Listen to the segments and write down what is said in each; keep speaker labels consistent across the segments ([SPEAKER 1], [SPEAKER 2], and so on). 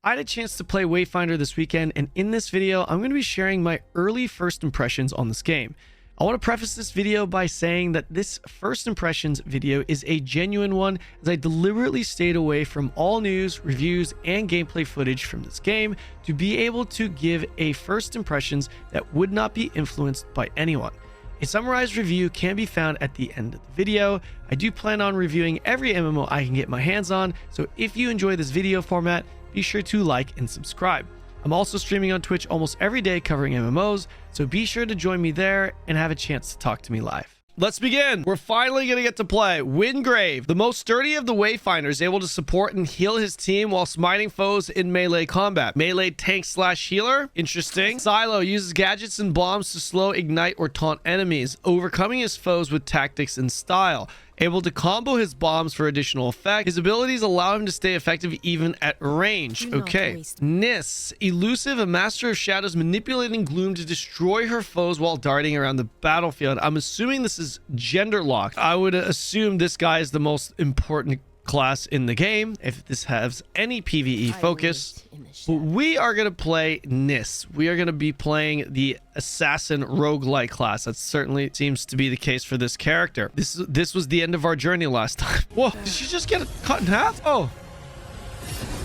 [SPEAKER 1] I had a chance to play Wayfinder this weekend, and in this video, I'm going to be sharing my early first impressions on this game. I want to preface this video by saying that this first impressions video is a genuine one, as I deliberately stayed away from all news, reviews, and gameplay footage from this game to be able to give a first impressions that would not be influenced by anyone. A summarized review can be found at the end of the video. I do plan on reviewing every MMO I can get my hands on, so if you enjoy this video format, be sure to like and subscribe. I'm also streaming on Twitch almost every day covering MMOs, so be sure to join me there and have a chance to talk to me live. Let's begin. We're finally going to get to play Wingrave, the most sturdy of the Wayfinders, able to support and heal his team while smiting foes in melee combat. Melee tank slash healer. Interesting. Silo uses gadgets and bombs to slow, ignite, or taunt enemies, overcoming his foes with tactics and style. Able to combo his bombs for additional effect. His abilities allow him to stay effective even at range. Okay. Nis, elusive, a master of shadows, manipulating gloom to destroy her foes while darting around the battlefield. I'm assuming this is gender locked. I would assume this guy is the most important class in the game if this has any PvE focus. But we are going to play Nis. We are going to be playing the assassin roguelike class. That certainly seems to be the case for this character. This was the end of our journey last time. Whoa, did she just get cut in half? Oh,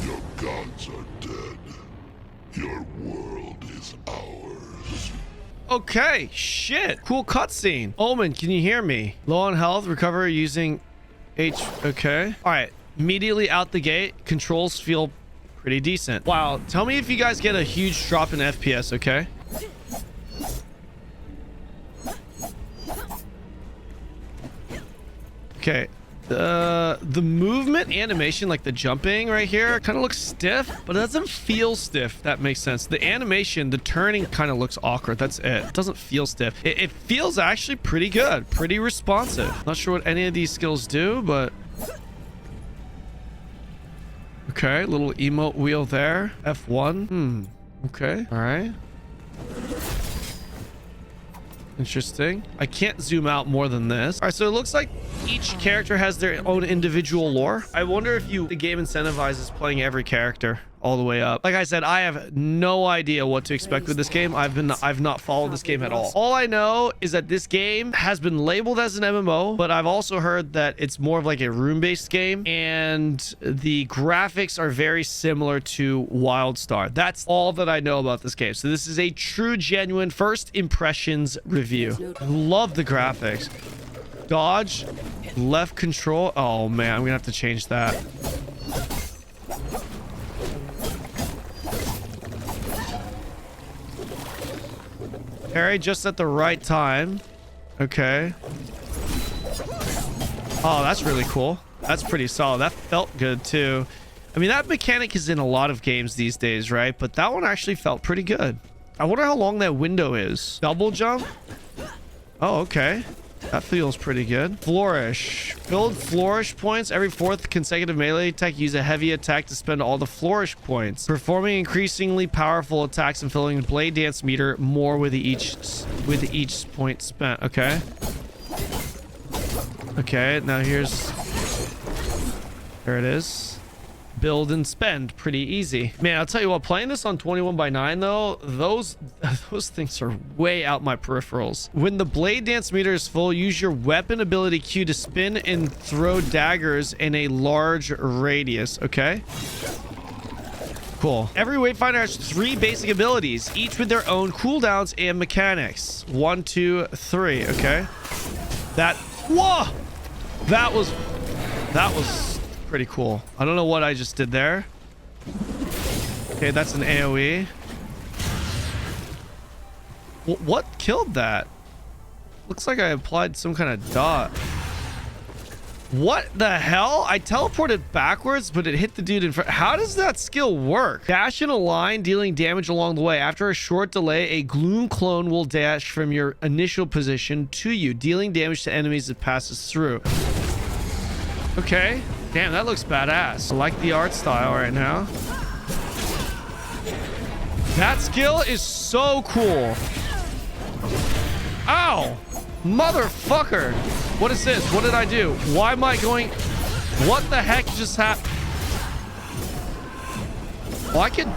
[SPEAKER 2] your gods are dead. Your world is ours.
[SPEAKER 1] okay. Shit, cool cutscene. Omen, can you hear me? Low on health, recover using okay. All right, immediately out the gate, controls feel pretty decent. Wow, tell me if you guys get a huge drop in FPS, okay? Okay, the movement animation, like the jumping right here, kind of looks stiff, but it doesn't feel stiff. That makes sense. The animation, the turning kind of looks awkward. That's it. It doesn't feel stiff. It feels actually pretty good, pretty responsive. Not sure what any of these skills do, but okay, little emote wheel there. F1. Okay, all right. Interesting. I can't zoom out more than this. All right, so it looks like each character has their own individual lore. I wonder if the game incentivizes playing every character all the way up. Like I said, I have no idea what to expect with this game. I've not followed this game at all. All I know is that this game has been labeled as an MMO, but I've also heard that it's more of like a room-based game, and the graphics are very similar to Wildstar. That's all that I know about this game. So this is a true, genuine first impressions review. I love the graphics. Dodge, left control. Oh man, I'm gonna have to change that. Parry just at the right time. Okay. Oh, that's really cool. That's pretty solid. That felt good too. I mean, that mechanic is in a lot of games these days, right? But that one actually felt pretty good. I wonder how long that window is. Double jump? Oh, okay. That feels pretty good. Flourish. Build flourish points. Every fourth consecutive melee attack, use a heavy attack to spend all the flourish points. Performing increasingly powerful attacks and filling the blade dance meter more with each point spent. Okay. Okay, now there it is. Build and spend, pretty easy. Man, I'll tell you what, playing this on 21:9 though, those things are way out my peripherals. When the blade dance meter is full, use your weapon ability Q to spin and throw daggers in a large radius. Okay, cool. Every Wayfinder has 3 basic abilities, each with their own cooldowns and mechanics. 1, 2, 3. Okay, whoa, that was pretty cool. I don't know what I just did there. Okay, that's an AoE. What killed that? Looks like I applied some kind of dot. What the hell? I teleported backwards, but it hit the dude in front. How does that skill work? Dash in a line, dealing damage along the way. After a short delay, a gloom clone will dash from your initial position to you, dealing damage to enemies it passes through. Okay. Damn, that looks badass. I like the art style right now. That skill is so cool. Ow! Motherfucker! What is this? What did I do? Why am I going... What the heck just happened? Oh, I can...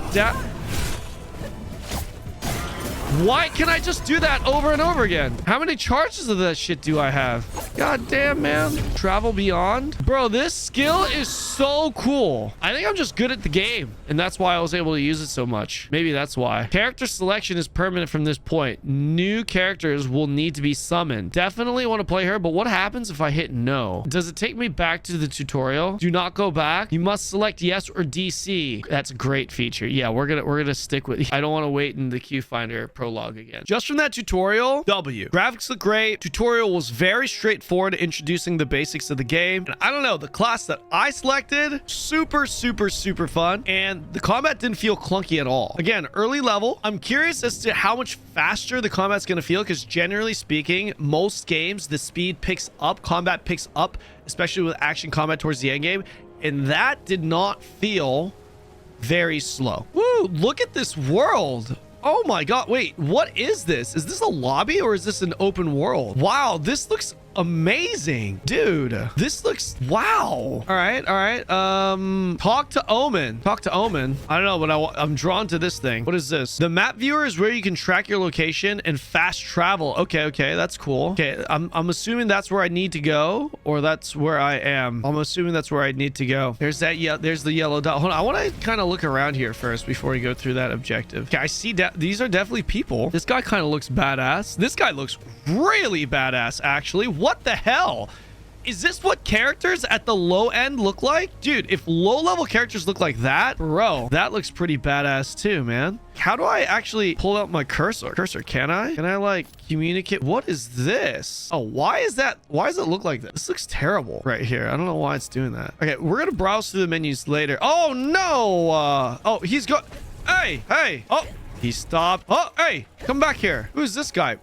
[SPEAKER 1] Why can I just do that over and over again? How many charges of that shit do I have? God damn, man. Travel beyond. Bro, this skill is so cool. I think I'm just good at the game, and that's why I was able to use it so much. Maybe that's why. Character selection is permanent from this point. New characters will need to be summoned. Definitely want to play her, but what happens if I hit no? Does it take me back to the tutorial? Do not go back. You must select yes or DC. That's a great feature. Yeah, we're gonna stick with... I don't want to wait in the Q-Finder prologue again. Just from that tutorial, W. Graphics look great. Tutorial was very straightforward, introducing the basics of the game. And I don't know, the class that I selected, super fun. And the combat didn't feel clunky at all. Again, early level. I'm curious as to how much faster the combat's going to feel, because generally speaking, most games, the speed picks up, combat picks up, especially with action combat towards the end game. And that did not feel very slow. Woo, look at this world. Oh my god, wait, what is this? Is this a lobby or is this an open world? Wow, this looks amazing, dude. This looks... wow. All right. Talk to Omen. I don't know, but I'm drawn to this thing. What is this? The map viewer is where you can track your location and fast travel. Okay, that's cool. Okay, I'm assuming that's where I need to go, or that's where I am. I'm assuming that's where I need to go. There's that. Yeah, there's the yellow dot. Hold on, I want to kind of look around here first before we go through that objective. Okay, I see that these are definitely people. This guy kind of looks badass. This guy looks really badass, actually. What the hell? Is this what characters at the low end look like? Dude, if low-level characters look like that, bro, that looks pretty badass too, man. How do I actually pull out my cursor? Can I? Can I, like, communicate? What is this? Oh, why is that? Why does it look like this? This looks terrible right here. I don't know why it's doing that. Okay, we're gonna browse through the menus later. Oh, no! Oh, he's got... Hey! Oh, he stopped. Oh, hey! Come back here. Who's this guy?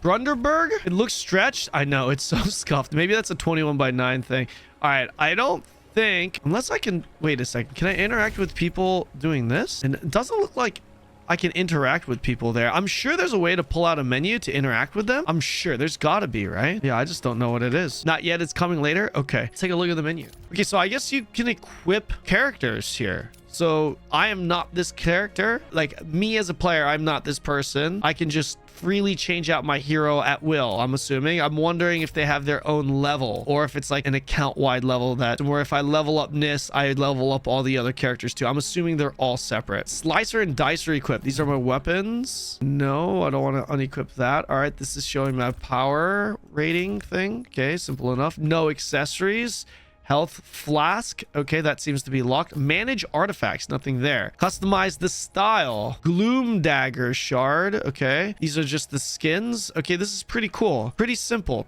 [SPEAKER 1] Brunderberg? It looks stretched. I know, it's so scuffed. Maybe that's a 21:9 thing. All right, I don't think, unless I can... wait a second. Can I interact with people doing this? And it doesn't look like I can interact with people there. I'm sure there's a way to pull out a menu to interact with them. I'm sure there's gotta be, right? Yeah, I just don't know what it is. Not yet. It's coming later. Okay, let's take a look at the menu. Okay, so I guess you can equip characters here. So I am not this character. Like, me as a player, I'm not this person. I can just freely change out my hero at will, I'm assuming. I'm wondering if they have their own level, or if it's like an account-wide level that where if I level up Nis, I level up all the other characters too. I'm assuming they're all separate. Slicer and dicer equipped. These are my weapons. No, I don't want to unequip that. All right, this is showing my power rating thing. Okay, simple enough. No accessories. Health flask. Okay, that seems to be locked. Manage artifacts. Nothing there. Customize the style. Gloom dagger shard. Okay, these are just the skins. Okay, this is pretty cool. Pretty simple.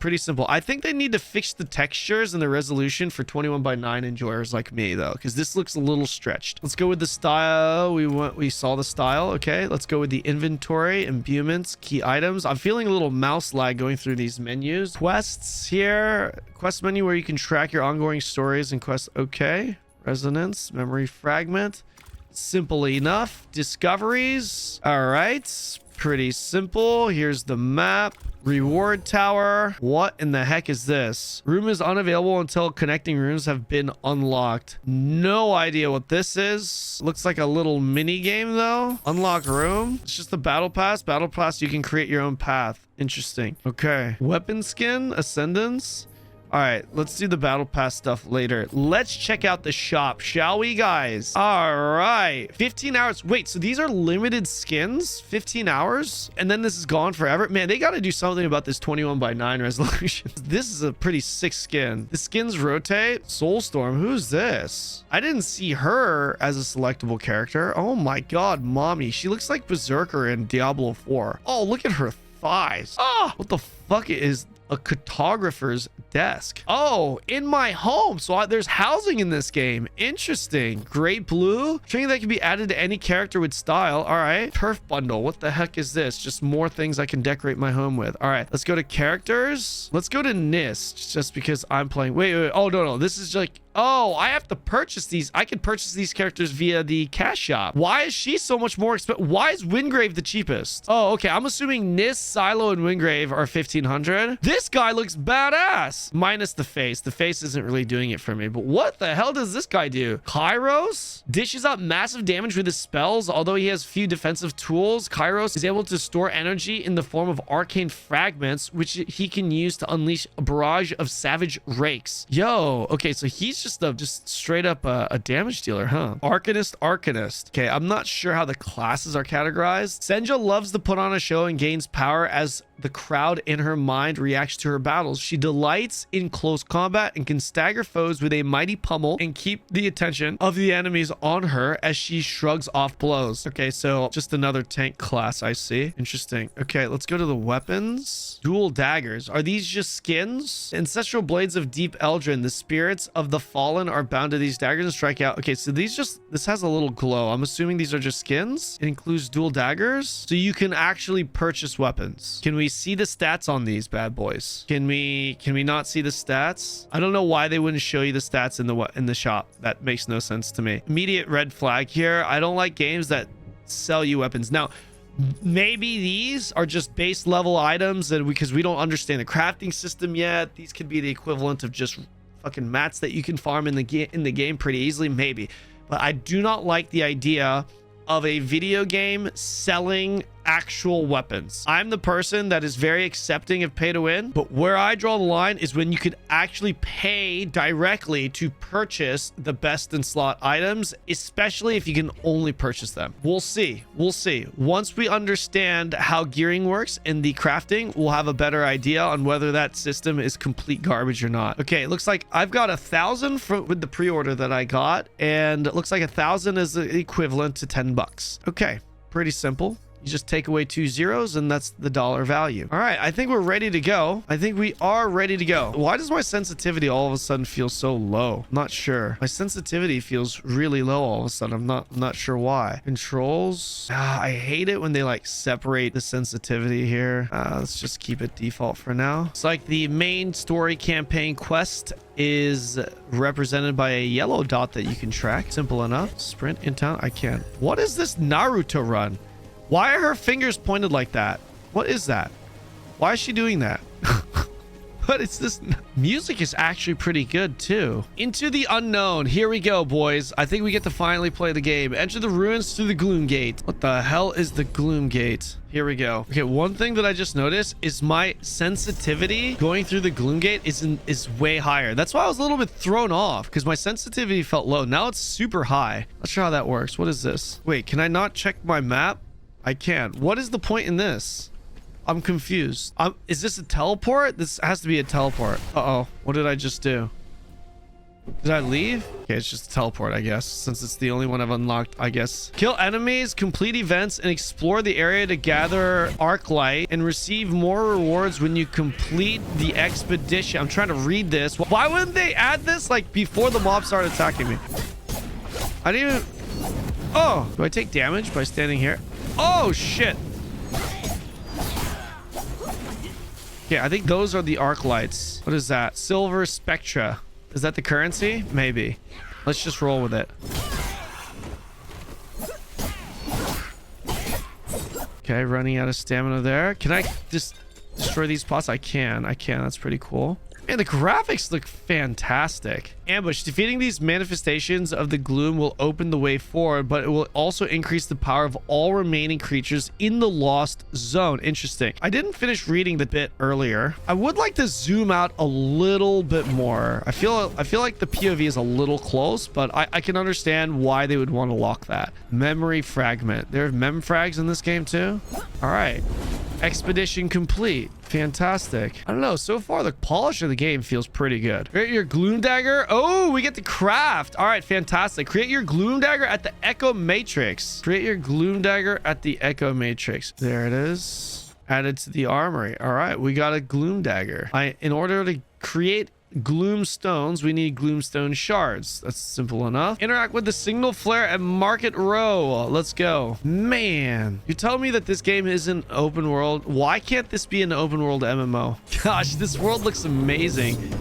[SPEAKER 1] I think they need to fix the textures and the resolution for 21:9 enjoyers like me, though, because this looks a little stretched. Let's go with the style. We saw the style. Okay, let's go with the inventory, imbuements, key items. I'm feeling a little mouse lag going through these menus. Quests here. Quest menu where you can track your ongoing stories and quests. Okay. Resonance, memory fragment. Simple enough. Discoveries. All right. Pretty simple. Here's the map. Reward tower. What in the heck is this? Room is unavailable until connecting rooms have been unlocked. No idea what this is. Looks like a little mini game though. Unlock room. It's just the battle pass. Battle pass, you can create your own path. Interesting. Okay. Weapon skin. Ascendance. All right, let's do the battle pass stuff later. Let's check out the shop, shall we, guys? All right, 15 hours. Wait, so these are limited skins? 15 hours? And then this is gone forever? Man, they got to do something about this 21:9 resolution. This is a pretty sick skin. The skins rotate. Soulstorm, who's this? I didn't see her as a selectable character. Oh my God, mommy. She looks like Berserker in Diablo 4. Oh, look at her thighs. Oh, what the fuck is a cartographer's desk? Oh, in my home. So there's housing in this game. Interesting. Great blue. String that can be added to any character with style. All right. Turf bundle. What the heck is this? Just more things I can decorate my home with. All right. Let's go to characters. Let's go to Nis, just because I'm playing. Wait. Oh, no. This is like... oh, I have to purchase these. I can purchase these characters via the cash shop. Why is she so much more expensive? Why is Wingrave the cheapest? Oh, okay. I'm assuming Nis, Silo, and Wingrave are $15 1500. This guy looks badass. Minus the face. The face isn't really doing it for me. But what the hell does this guy do? Kairos dishes out massive damage with his spells. Although he has few defensive tools, Kairos is able to store energy in the form of arcane fragments, which he can use to unleash a barrage of savage rakes. Yo, okay, so he's just straight up a damage dealer, huh? Arcanist. Okay, I'm not sure how the classes are categorized. Senja loves to put on a show and gains power as the crowd in her mind reacts to her battles. She delights in close combat and can stagger foes with a mighty pummel and keep the attention of the enemies on her as she shrugs off blows. Okay, so just another tank class, I see. Interesting. Okay, let's go to the weapons. Dual daggers. Are these just skins? Ancestral blades of deep Eldrin. The spirits of the fallen are bound to these daggers and strike out. Okay, so this has a little glow. I'm assuming these are just skins. It includes dual daggers. So you can actually purchase weapons. Can we see the stats on these bad boys? Can we not see the stats? I don't know why they wouldn't show you the stats in the shop. That makes no sense to me. Immediate red flag here. I don't like games that sell you weapons. Now, maybe these are just base level items and because we don't understand the crafting system yet. These could be the equivalent of just fucking mats that you can farm in the game pretty easily, maybe. But I do not like the idea of a video game selling actual weapons. I'm the person that is very accepting of pay to win, but where I draw the line is when you could actually pay directly to purchase the best in slot items, especially if you can only purchase them. We'll see. Once we understand how gearing works and the crafting, we'll have a better idea on whether that system is complete garbage or not. Okay, it looks like I've got 1,000 with the pre-order that I got, and it looks like 1,000 is the equivalent to $10. Okay, pretty simple. You just take away 2 zeros and that's the dollar value. All right, I think we're ready to go. I think we are ready to go. Why does my sensitivity all of a sudden feel so low? I'm not sure. My sensitivity feels really low all of a sudden. I'm not sure why. Controls. I hate it when they like separate the sensitivity here. Let's just keep it default for now. It's like the main story campaign quest is represented by a yellow dot that you can track. Simple enough. Sprint in town. I can't. What is this Naruto run? Why are her fingers pointed like that? What is that? Why is she doing that? What is this? Music is actually pretty good too. Into the unknown. Here we go, boys. I think we get to finally play the game. Enter the ruins through the Gloom Gate. What the hell is the Gloom Gate? Here we go. Okay, one thing that I just noticed is my sensitivity going through the Gloom Gate is way higher. That's why I was a little bit thrown off because my sensitivity felt low. Now it's super high. Not sure how that works. What is this? Wait, can I not check my map? I can't. What is the point in this? I'm confused. Is this a teleport? This has to be a teleport. Uh-oh. What did I just do? Did I leave? Okay, it's just a teleport, I guess, since it's the only one I've unlocked, I guess. Kill enemies, complete events, and explore the area to gather arc light and receive more rewards when you complete the expedition. I'm trying to read this. Why wouldn't they add this like before the mob started attacking me? I didn't even... Oh, do I take damage by standing here? Oh, shit. Okay, I think those are the arc lights. What is that? Silver Spectra. Is that the currency? Maybe. Let's just roll with it. Okay, running out of stamina there. Can I just destroy these pots? I can. That's pretty cool. Man, the graphics look fantastic. Ambush. Defeating these manifestations of the gloom will open the way forward, but it will also increase the power of all remaining creatures in the lost zone. Interesting. I didn't finish reading the bit earlier. I would like to zoom out a little bit more. I feel like the POV is a little close, but I can understand why they would want to lock that. Memory fragment. There are mem frags in this game too? All right. Expedition complete. Fantastic. I don't know. So far, the polish of the game feels pretty good. Create your gloom dagger. Oh, we get to craft. All right, fantastic. Create your gloom dagger at the Echo Matrix. Create your gloom dagger at the Echo Matrix. There it is. Added to the armory. All right, we got a gloom dagger. In order to create gloom stones, we need gloomstone shards. That's simple enough. Interact with the signal flare at Market Row. Let's go. Man, you tell me that this game isn't open world. Why can't this be an open world MMO? Gosh, this world looks amazing.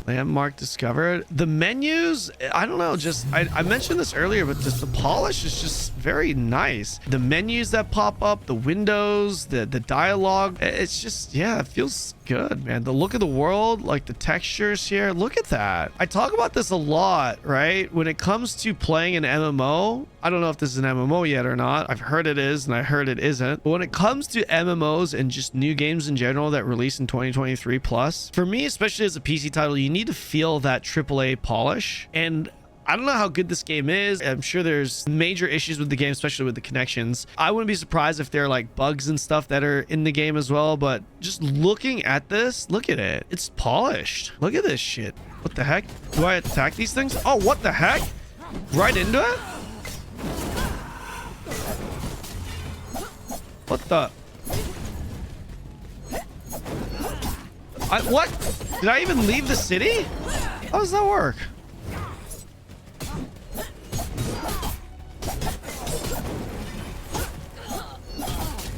[SPEAKER 1] Landmark discovered. The menus, I don't know, just I mentioned this earlier, but just the polish is just very nice. The menus that pop up, the windows, the dialogue, it's just, yeah, it feels good, man. The look of the world, like the textures here, look at that. I talk about this a lot, right? When it comes to playing an MMO, I don't know if this is an MMO yet or not. I've heard it is and I heard it isn't. But when it comes to MMOs and just new games in general that release in 2023 plus, for me, especially as a PC title, you need to feel that AAA polish. And I don't know how good this game is. I'm sure there's major issues with the game, especially with the connections. I wouldn't be surprised if there are like bugs and stuff that are in the game as well. But just looking at this, look at it. It's polished. Look at this shit. What the heck? Do I attack these things? Oh, what the heck? Right into it? What the? What? Did I even leave the city? How does that work?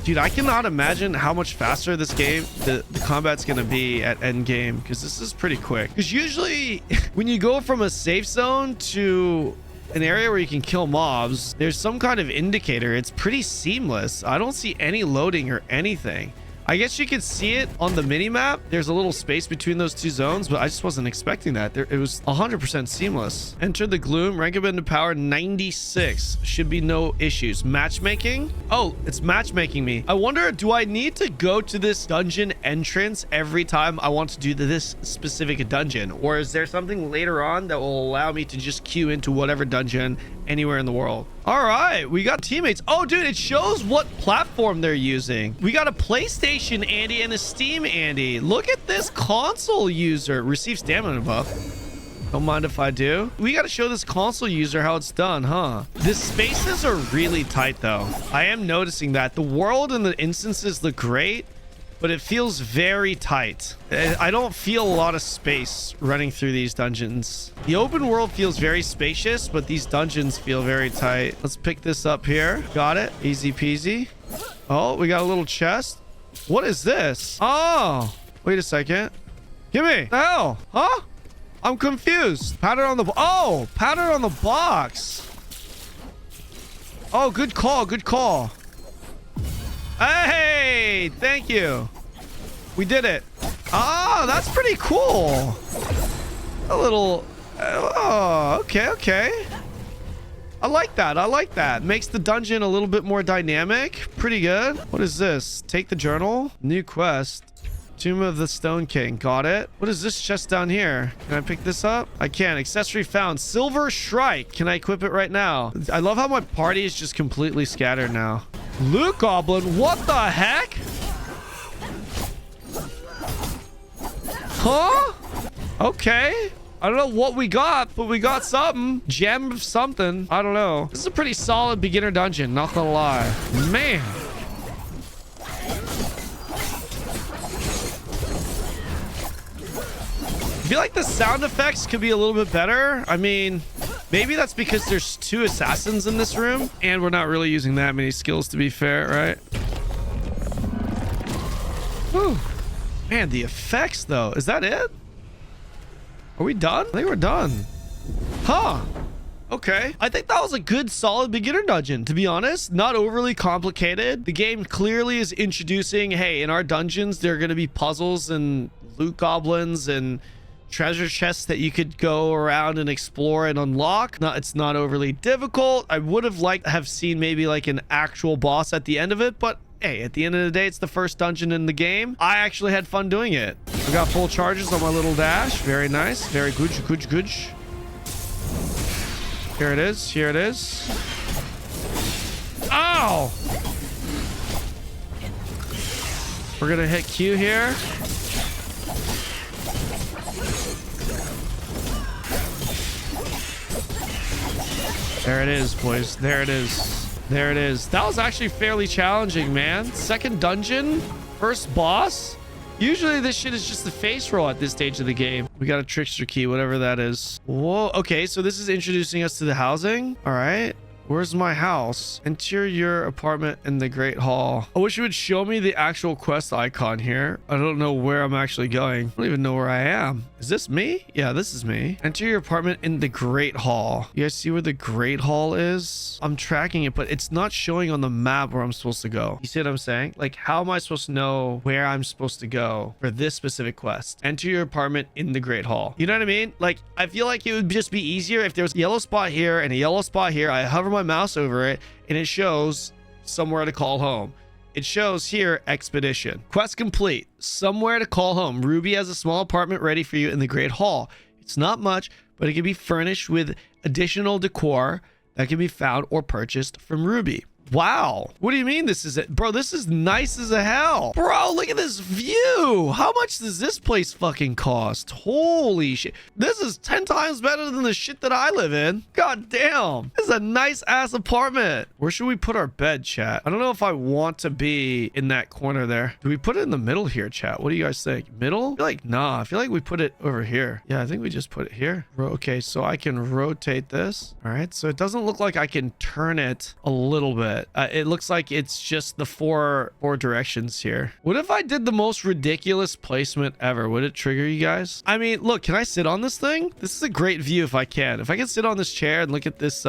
[SPEAKER 1] Dude, I cannot imagine how much faster this game, the combat's gonna be at end game, because this is pretty quick. Because usually when you go from a safe zone to an area where you can kill mobs, there's some kind of indicator. It's pretty seamless. I don't see any loading or anything. I guess you could see it on the mini map. There's a little space between those two zones, but I just wasn't expecting that. It was 100% seamless. Enter the gloom. Rank up into power 96. Should be no issues. Matchmaking. Oh, it's matchmaking me. I wonder, do I need to go to this dungeon entrance every time I want to do this specific dungeon? Or is there something later on that will allow me to just queue into whatever dungeon anywhere in the world? All right, we got teammates. Oh, dude, it shows what platform they're using. We got a PlayStation Andy and a Steam Andy. Look at this console user. Receive stamina buff. Don't mind if I do. We got to show this console user how it's done, huh? The spaces are really tight, though. I am noticing that. The world and the instances look great, but it feels very tight. I don't feel a lot of space running through these dungeons. The open world feels very spacious, but these dungeons feel very tight. Let's pick this up here. Got it. Easy peasy. Oh, we got a little chest. What is this? Oh, wait a second. Give me. The hell? Huh? I'm confused. Pattern on the... Oh, pattern on the box. Oh, good call. Good call. Hey, thank you. We did it. Ah, that's pretty cool. A little... Oh, okay. I like that. I like that. Makes the dungeon a little bit more dynamic. Pretty good. What is this? Take the journal. New quest. Tomb of the Stone King. Got it. What is this chest down here? Can I pick this up? I can. Accessory found. Silver Shrike. Can I equip it right now? I love how my party is just completely scattered now. Loot Goblin. What the heck? Huh? Okay. I don't know what we got, but we got something. Gem of something. I don't know. This is a pretty solid beginner dungeon. Not gonna lie. Man. I feel like the sound effects could be a little bit better. I mean, maybe that's because there's 2 assassins in this room and we're not really using that many skills, to be fair, right? Whew. Man, the effects though. Is that it? Are we done? I think we're done. Huh. Okay. I think that was a good, solid beginner dungeon, to be honest. Not overly complicated. The game clearly is introducing, hey, in our dungeons, there are going to be puzzles and loot goblins and treasure chests that you could go around and explore and unlock. It's not overly difficult. I would have liked to have seen maybe like an actual boss at the end of it, but hey, at the end of the day, it's the first dungeon in the game. I actually had fun doing it. I got full charges on my little dash. Very nice. Very good. Good. Here it is. Here it is. Ow! We're gonna hit Q here. There it is, boys. There it is. There it is. That was actually fairly challenging, man. Second dungeon, first boss. Usually this shit is just the face roll at this stage of the game. We got a trickster key, whatever that is. Whoa. Okay, so this is introducing us to the housing. All right. Where's my house? Enter your apartment in the Great Hall. I wish it would show me the actual quest icon here. I don't know where I'm actually going. I don't even know where I am. Is this me? Yeah, this is me. Enter your apartment in the Great Hall. You guys see where the Great Hall is? I'm tracking it, but it's not showing on the map where I'm supposed to go. You see what I'm saying? Like, how am I supposed to know where I'm supposed to go for this specific quest? Enter your apartment in the Great Hall. You know what I mean? Like, I feel like it would just be easier if there was a yellow spot here and a yellow spot here. I hover my mouse over it and it shows somewhere to call home. It shows here expedition. Quest complete. Somewhere to call home. Ruby has a small apartment ready for you in the Great Hall. It's not much, but it can be furnished with additional decor that can be found or purchased from Ruby. Wow. What do you mean this is it? Bro, this is nice as a hell. Bro, look at this view. How much does this place fucking cost? Holy shit. This is 10 times better than the shit that I live in. God damn. This is a nice ass apartment. Where should we put our bed, chat? I don't know if I want to be in that corner there. Do we put it in the middle here, chat? What do you guys think? Middle? I feel like, nah. I feel like we put it over here. Yeah, I think we just put it here. Okay, so I can rotate this. All right, so it doesn't look like I can turn it a little bit. It looks like it's just the four directions here. What if I did the most ridiculous placement ever? Would it trigger you guys? I mean, look, can I sit on this thing? This is a great view if I can. If I can sit on this chair and look at this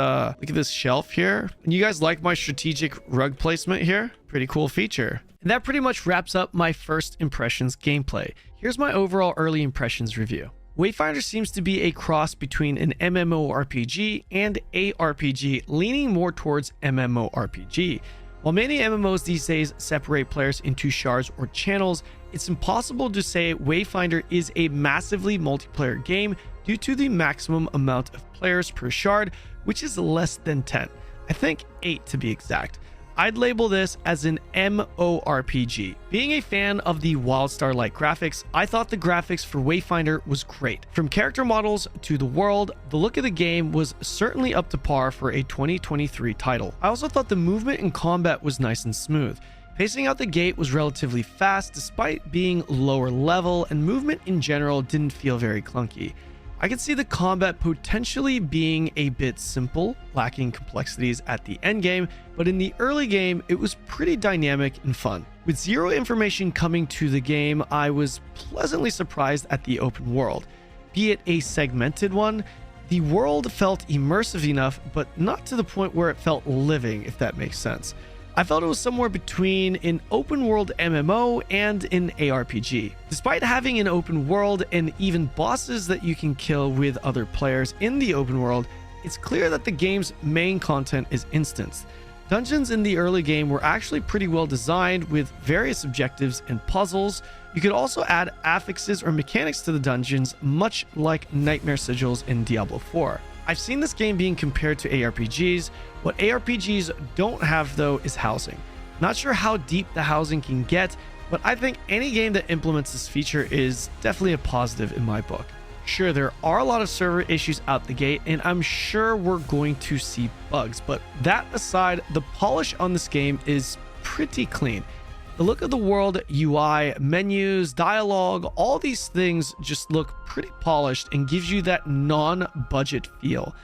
[SPEAKER 1] shelf here. And you guys like my strategic rug placement here? Pretty cool feature. And that pretty much wraps up my first impressions gameplay. Here's my overall early impressions review. Wayfinder seems to be a cross between an MMORPG and ARPG, leaning more towards MMORPG. While many MMOs these days separate players into shards or channels, it's impossible to say Wayfinder is a massively multiplayer game due to the maximum amount of players per shard, which is less than 10. I think 8 to be exact. I'd label this as an MMORPG. Being a fan of the Wildstar-like graphics, I thought the graphics for Wayfinder was great. From character models to the world, the look of the game was certainly up to par for a 2023 title. I also thought the movement and combat was nice and smooth. Pacing out the gate was relatively fast despite being lower level, and movement in general didn't feel very clunky. I could see the combat potentially being a bit simple, lacking complexities at the endgame, but in the early game, it was pretty dynamic and fun. With zero information coming to the game, I was pleasantly surprised at the open world. Be it a segmented one, the world felt immersive enough, but not to the point where it felt living, if that makes sense. I felt it was somewhere between an open world MMO and an ARPG. Despite having an open world and even bosses that you can kill with other players in the open world, it's clear that the game's main content is instanced. Dungeons in the early game were actually pretty well designed with various objectives and puzzles. You could also add affixes or mechanics to the dungeons, much like Nightmare Sigils in Diablo 4. I've seen this game being compared to ARPGs. What ARPGs don't have though is housing. Not sure how deep the housing can get, but I think any game that implements this feature is definitely a positive in my book. Sure, there are a lot of server issues out the gate, and I'm sure we're going to see bugs, but that aside, the polish on this game is pretty clean. The look of the world, UI, menus, dialogue, all these things just look pretty polished and gives you that non-budget feel.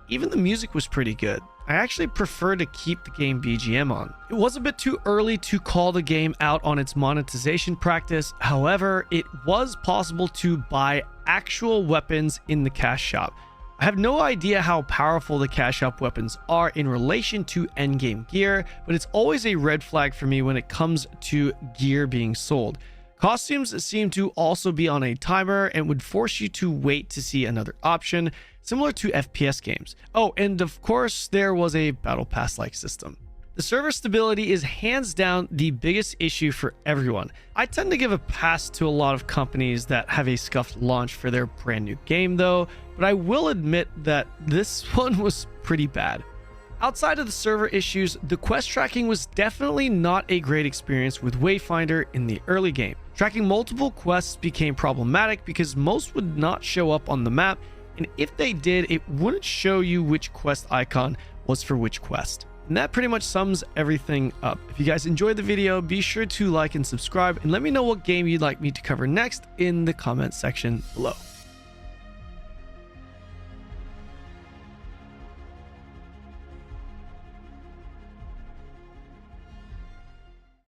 [SPEAKER 1] Even the music was pretty good. I actually prefer to keep the game BGM on. It was a bit too early to call the game out on its monetization practice. However, it was possible to buy actual weapons in the cash shop. I have no idea how powerful the cash shop weapons are in relation to endgame gear, but it's always a red flag for me when it comes to gear being sold. Costumes seem to also be on a timer and would force you to wait to see another option, similar to FPS games. Oh, and of course, there was a battle pass-like system. The server stability is hands down the biggest issue for everyone. I tend to give a pass to a lot of companies that have a scuffed launch for their brand new game though, but I will admit that this one was pretty bad. Outside of the server issues, the quest tracking was definitely not a great experience with Wayfinder in the early game. Tracking multiple quests became problematic because most would not show up on the map, and if they did, it wouldn't show you which quest icon was for which quest. And that pretty much sums everything up. If you guys enjoyed the video, be sure to like and subscribe, and let me know what game you'd like me to cover next in the comment section below.